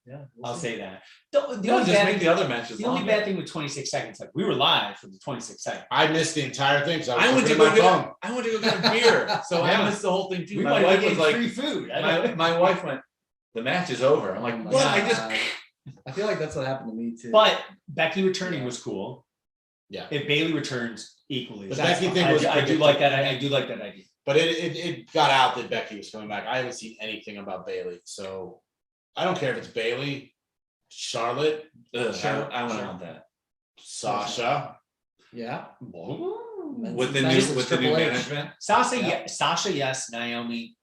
Yeah. I'll say that. The No, only just bad make thing- the other matches the only longer. bad thing with 26 seconds, like we were live for the 26 seconds. I missed the entire thing because I I was went to looking go at get my phone. I went to go get a beer, so Yeah. I missed the whole thing too. We My might wife have was been like, free food. I don't my wife went, the match is over. I'm like, Oh my what? I God. just I feel like that's what happened to me too. But Becky returning was cool. Yeah. If Bailey returns equally, The that's Becky fine. thing was I do like that. I do like that idea. But it got out that Becky was coming back. I haven't seen anything about Bailey, so I don't care if it's Bailey, Charlotte, ugh, Sure, I wouldn't sure. want that. Sasha. yeah. With the Nice new with the Triple new H. management. Sasha, Yeah. Sasha, yes. Naomi.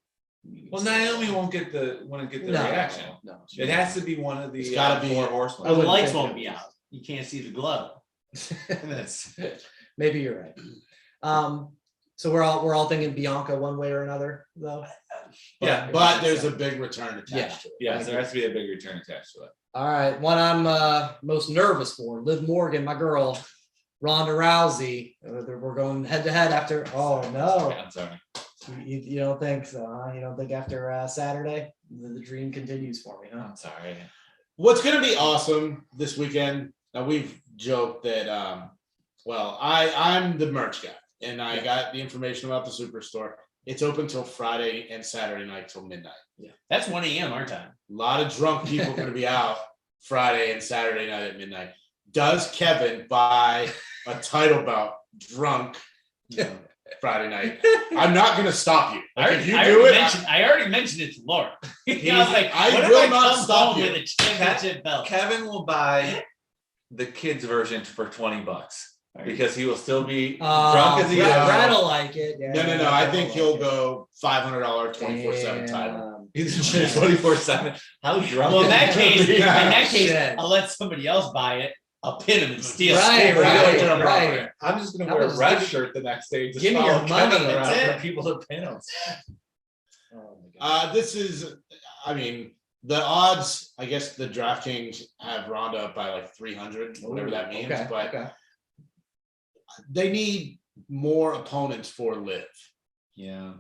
Well, Naomi won't get the reaction. No. It has to be one of the It's gotta be- 4 Oh, horsemen. the wouldn't lights think won't it be was. out. You can't see the glove. That's Maybe you're right. So we're all thinking Bianca one way or another, though. Yeah, But there's a big return attached Yeah. to it. Yes, there has to be a big return attached to it. All right, one I'm most nervous for, Liv Morgan, my girl, Ronda Rousey. We're going head to head after. Oh no, I'm sorry. you don't think so? Huh? You don't think after Saturday the dream continues for me? Huh? I'm sorry. What's going to be awesome this weekend? Now we've joked that. I'm the merch guy, and I got the information about the Superstore. It's open till Friday and Saturday night till midnight. Yeah, that's 1 a.m. our time. A lot of drunk people going to be out Friday and Saturday night at midnight. Does Kevin buy a title belt drunk Friday night? I'm not going to stop you. Like, if you do it, I already mentioned it to Laura. I was like, I what will if not come stop home you. with a championship belt? Kevin will buy the kids version for $20 because he will still be drunk as he is. Brad'll like it. Yeah, No. I think he'll like go $500 24/7 title. He's 24/7. How drunk? Well, in that is he case, gonna be? Shit. I'll let somebody else buy it. I'll pin him and steal. Right, it. right. I'm just gonna That wear a was red just- shirt the next day. Just give me your follow Kevin money, around that's for it. people to pin him. This is, I mean, the odds, I guess the DraftKings have Ronda up by like 300, whatever that means, but they need more opponents for Liv. Yeah,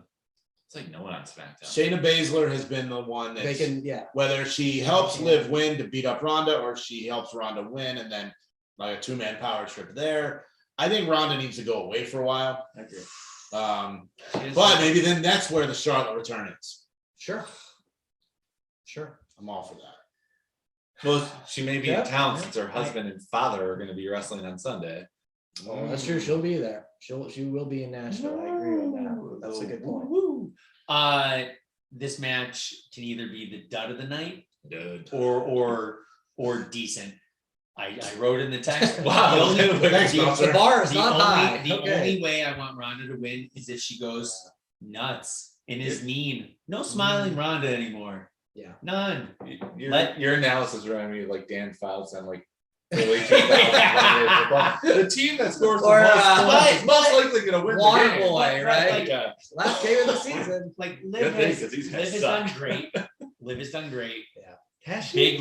it's like no one on SmackDown. Shayna Baszler has been the one They that's, can, whether she helps Liv win to beat up Ronda or she helps Ronda win and then like a 2-man power trip there. I think Ronda needs to go away for a while. I agree. But maybe then that's where the Charlotte return is. Sure. I'm all for that. Well, she may be Yeah, in town yeah. since her husband and father are going to be wrestling on Sunday. Oh, that's true. She'll be there. She will be in Nashville. I agree with that. That's a good point. This match can either be the dud of the night Dude. or decent. I wrote in the text. Wow. The only, Thanks, the- Meltzer. The bar is the not only- high. The Okay. only way I want Ronda to win is if she goes nuts and is mean. No smiling Ronda anymore. Yeah. None. Your analysis reminded me of like Dan Fouts on like early 2000s. The team that scores the Or, most points is most but- likely going to win the Water game. boy, right? Like, Yeah. Last game of the season. like Good Liv thing, has, 'cause these guys Liv has suck. done great. Liv has done great. Has Big.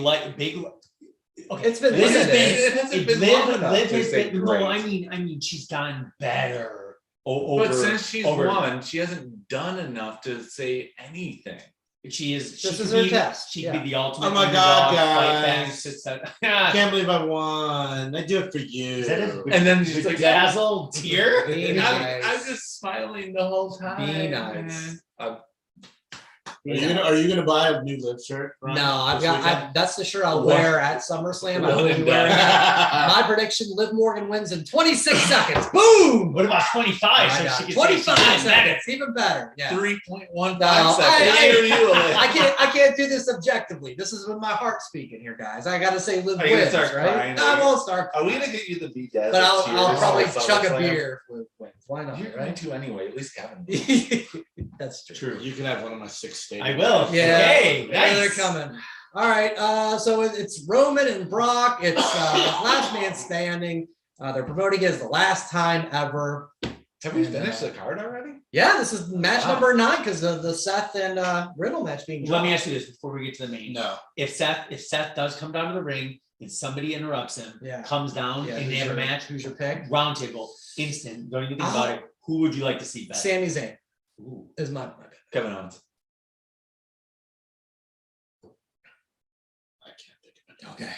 Okay, It's been Liv has limited. been. It hasn't Liv been long enough Liv to has say been. great. No, I mean, she's gotten better. Over, But since she's over- won, she hasn't done enough to say anything. She is. This she is could her be- test, She yeah. could be the ultimate. Oh my God, underdog, fight back, guys. sit that- I can't believe I won. I do it for you. Is that it? And then she's like, Dazzle tear. Be I'm nice. just smiling the whole time. Be nice. Are you gonna buy a new Liv shirt? Ryan, No, I've this got. weekend? That's the shirt I'll What? wear at SummerSlam. I will One be and wearing done. that. My prediction: Liv Morgan wins in 26 seconds. Boom! What about 25? I So got she can 25 say she's seconds. mad. Even better. Yeah. 3.15 No, seconds. I- Near you, Liv. I can't do this objectively. This is with my heart speaking here, guys. I got to say Liv Are you gonna wins, start right? crying? No, I won't start. Are we crying. gonna get you the B Dazzle? But I'll cheers probably for chug a SummerSlam? beer if Liv wins. Why not? You're going Right? to anyway. At least Kevin. That's true. True. You can have one of my 6 stadiums. I will. Yeah, Okay, yeah, they're nice. coming. All right, so it's Roman and Brock. It's last man standing. They're promoting it as the last time ever. Have we finished the card already? Yeah, this is match Wow. number 9 because of the Seth and Riddle match being. Let me dropped. ask you this before we get to the main. No. If Seth does come down to the ring and somebody interrupts him, Yeah. comes down Yeah, and who's they have a your- match, Who's your pick? roundtable, instant, don't even think about it. Who would you like to see better? Sami Zayn Ooh. is my pick. Kevin Owens. I can't think of it. Okay.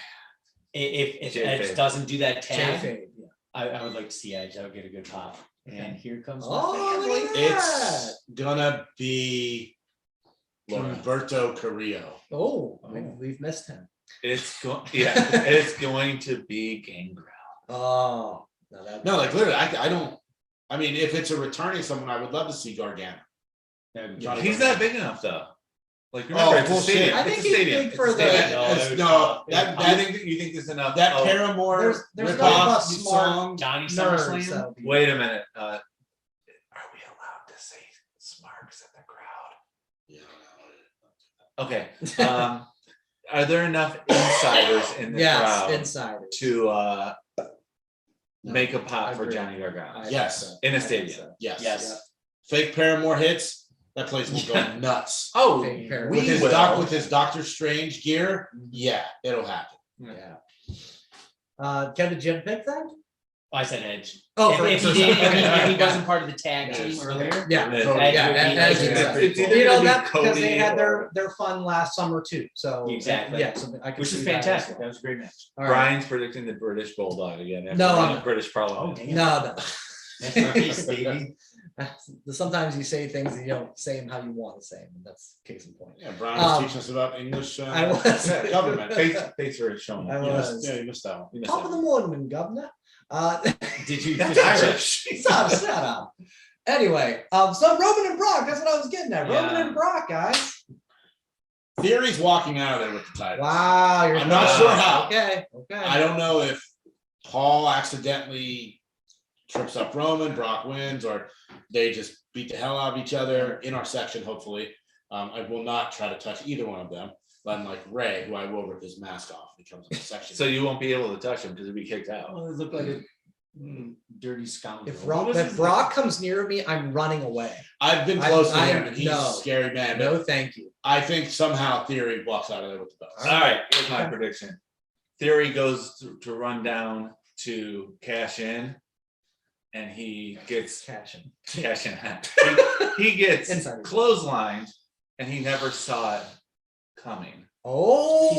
If Jay Edge Fade. doesn't do that tag, Kayfabe, yeah. I would like to see Edge. That would get a good pop. And here comes my Oh, family. look at that. It's gonna be Humberto Carrillo. Oh, we've missed him. It's going to be Gangrel. Oh, no, that. No, like literally, I don't. I mean, if it's a returning someone, I would love to see Gargano. Johnny He's Gargano. not big enough though. Like remember, it's a bullshit. stadium. I It's think a he's stadium. big It's for a the- stadium. No, You think there's enough? that oh, Paramore There's rip no off enough smart song. Johnny nerds SummerSlam. that'll be- Wait a minute. Are we allowed to say Smarks at the crowd? Yeah, Okay. Are there enough insiders in the Yes, crowd insiders. to No, make a I pop for agree. Johnny Gargano? I Yes. think so. In a I think stadium. so. yes. Yes. Fake Paramore hits. That place will go nuts. Oh, Fake Paramore. With we his will. with his Doctor Strange gear, yeah, it'll happen. Yeah. Kevin, did you have a pick then? I said Edge. Oh, if he wasn't part of the tag team Yes. earlier. Yeah. Edge totally. would Yeah, be- and- Edge and- would be yeah. It's either You know gonna be that because they Cody had or- their fun last summer too. So Exactly. Yeah, so I can Which see is that as fantastic. well. That was a great match. All right. Brian's predicting the British Bulldog again. After No, running I'm a not. British Parliament. Oh, damn. No, Peace, baby. Sometimes you say things and you don't say them how you want to say them. That's case in point. Yeah, Brian was teaching us about English. I was. Yeah, government. Thanks for showing I me. was. You missed that one. You missed Top of that. the morning, governor. Did you? That's Irish. Shut up. Anyway, so Roman and Brock, that's what I was getting at. Roman Yeah. and Brock, guys. Theory's walking out of there with the title. Wow, you're I'm not sure how. Okay. I don't know if Paul accidentally trips up Roman, Brock wins, or they just beat the hell out of each other in our section, hopefully. I will not try to touch either one of them. But unlike Ray, who I will rip his mask off if he comes in the section. So you won't be able to touch him because he'll be kicked out. Oh, it looked like a dirty scoundrel. If Brock comes near me, I'm running away. I've been close to I- him, and he's no. a scary man. But No, thank you. I think somehow Theory walks out of there with the belt. All right, here's my prediction. Theory goes to run down to cash in, and he gets cash in. He gets Insider. clotheslined, and he never saw it coming. Oh,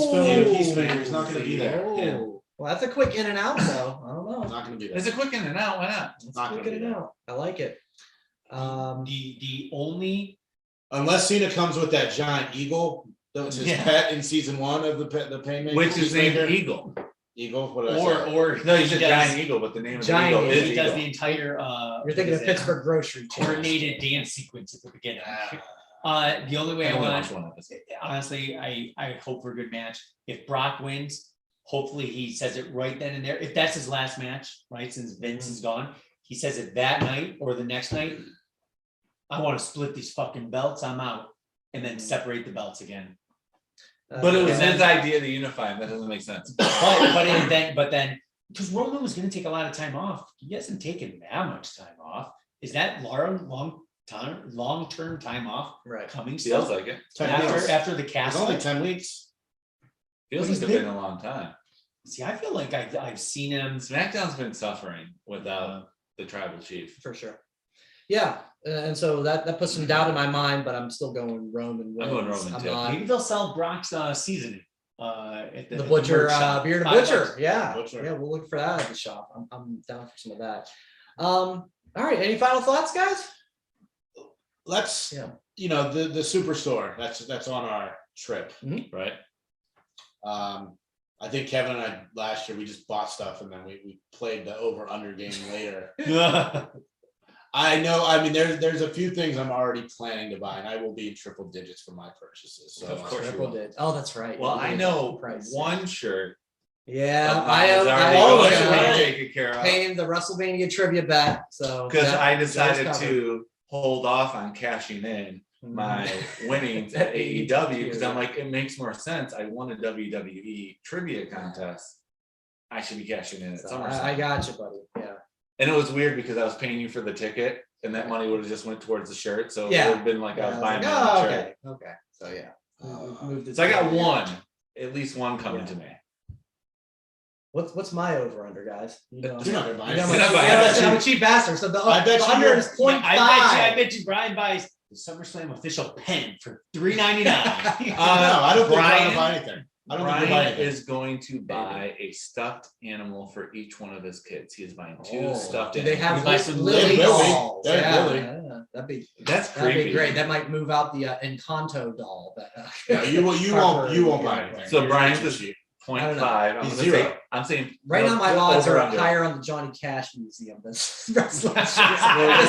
He's not going to be there. Yeah. Well, that's a quick in and out, though. I don't know. Not going to be there. It's a quick in and out. Why not? Not Quick gonna in be and there. out. I like it. The only Unless Cena comes with that giant eagle that was his Yeah. pet in season 1 of the Painmaker. Which is named Peacemaker. Eagle. Eagle. What did I say? or No, he's he a does- giant eagle, but the name of the Giant eagle is He does Eagle. the entire You're thinking of what is it? Pittsburgh grocery chain. coordinated dance sequence at the beginning. Ah. The only way I I only want watched one episode. honestly, I hope for a good match. If Brock wins, hopefully he says it right then and there. If that's his last match, right, since Vince is gone, he says it that night or the next night. I want to split these fucking belts. I'm out, and then separate the belts again. But it was And then- his idea to unify him. That doesn't make sense. But then because Roman was going to take a lot of time off, he hasn't taken that much time off. Is that long term time off right. coming Feels still like it. 10 weeks. after the It's castle? only 10 weeks. Feels He's like it's been- been a long time. See, I feel like I've seen him SmackDown's been suffering without the tribal chief. For sure. Yeah, and so that puts some doubt in my mind, but I'm still going Roman wins. I'm going Roman, I'm too. not- Maybe they'll sell Brock's seasoning at the butcher, merch shop. beer to $5. butcher. Yeah, Butcher. yeah, we'll look for that at the shop. I'm down for some of that. All right, any final thoughts, guys? Let's, Yeah. the superstore that's on our trip, Mhm. right? I think Kevin and I last year we just bought stuff and then we played the over under game later. I know. I mean, there's a few things I'm already planning to buy, and I will be in triple digits for my purchases. So Of course you Triple will. did. Oh, that's right. Well, You I did know price. one shirt. Yeah, of I mine is already am. going to Yeah. be taken care of. Paying the WrestleMania trivia bet. So Because that- I that's decided covered. to hold off on cashing in my winnings at AEW because I'm like, it makes more sense. I won a WWE trivia contest. I should be cashing in at So SummerSlam. I got you, buddy. Yeah. And it was weird because I was paying you for the ticket, and that money would have just went towards the shirt. So Yeah. it would have been like I was Yeah, buying like, my own shirt. okay. Okay. So yeah. We moved it So I got to- one, at least one coming Yeah. to me. What's my over under, guys? You know, You're not gonna buy you know, it. I'm, You're not a- buying it. I'm a cheap bastard. So the, I bet the you under you're- is 0.5. I bet you Brian buys the SummerSlam official pen for $3.99. No, I don't think I'm Brian- gonna buy anything. I don't think Brian you're buying anything. is going to buy a stuffed animal for each one of his kids. He is buying two Oh, stuffed do they animals. have You buy some Lily Lily. dolls? Yeah, Yeah, Lily. yeah, that'd be That's creepy. great. That might move out the Encanto doll. But No, you won't buy anything. So You're Brian's too just- cheap. 0.5. I'm He's gonna say, zero. I'm saying right no, now my odds over are under. higher on the Johnny Cash Museum than wrestling. Well, Just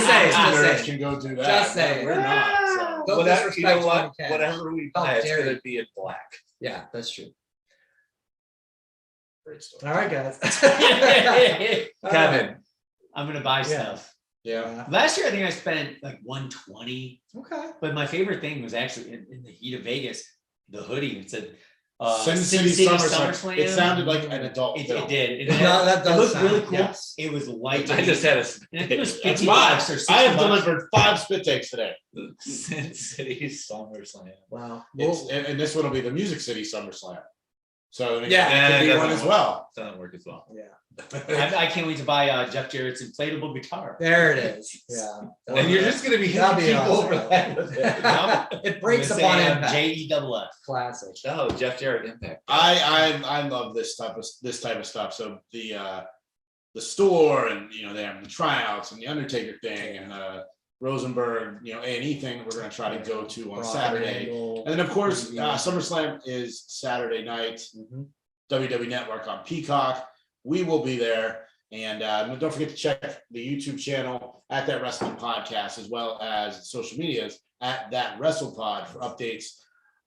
saying, you just nerds saying. can go do that. Just saying. We're not. So. Don't Whatever, you know disrespect what? Johnny Cash. Whatever we How buy, it's dare gonna you. be in black. Yeah, that's true. Great story. All right, guys. Kevin, I'm gonna buy Yeah. stuff. Yeah. Last year, I think I spent like 120. Okay. But my favorite thing was actually in the heat of Vegas, the hoodie. It said Sin City SummerSlam. It sounded like an adult It, film. it did. It, No, that it does looked sound- really cool. yes. It was light. I just had a And it was That's 50 mine. bucks or 60 I have bucks. delivered 5 spit takes today. Sin City SummerSlam. Wow. And this one will be the Music City SummerSlam. So it Yeah. could be Yeah, one as well. Doesn't work as well. Yeah. I can't wait to buy Jeff Jarrett's inflatable guitar. There it is. Yeah. And you're just gonna be That'd hitting be people awesome. over the head with it. It breaks I'm upon gonna say, impact. JEFF. Classic. Oh, Jeff Jarrett Impact. I love this type of stuff. So the the store, and they have the tryouts and the Undertaker thing and the Rosenberg, A&E thing that we're going to try to go to on Saturday. And then, of course, SummerSlam is Saturday night, WWE Network on Peacock. We will be there. And don't forget to check the YouTube channel at That Wrestling Podcast, as well as social medias at That WrestlePod for updates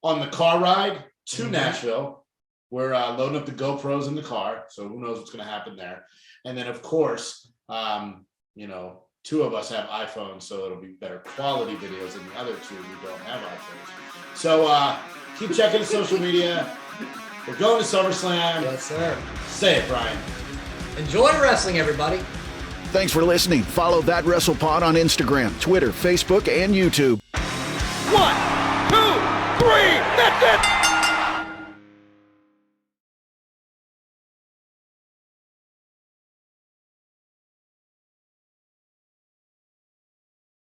on the car ride to Nashville. We're loading up the GoPros in the car, so who knows what's going to happen there. And then, of course, two of us have iPhones, so it'll be better quality videos than the other two who don't have iPhones. So keep checking the social media. We're going to SummerSlam. Yes, sir. Say it, Brian. Enjoy wrestling, everybody. Thanks for listening. Follow That WrestlePod on Instagram, Twitter, Facebook, and YouTube. 1, 2, 3, that's it!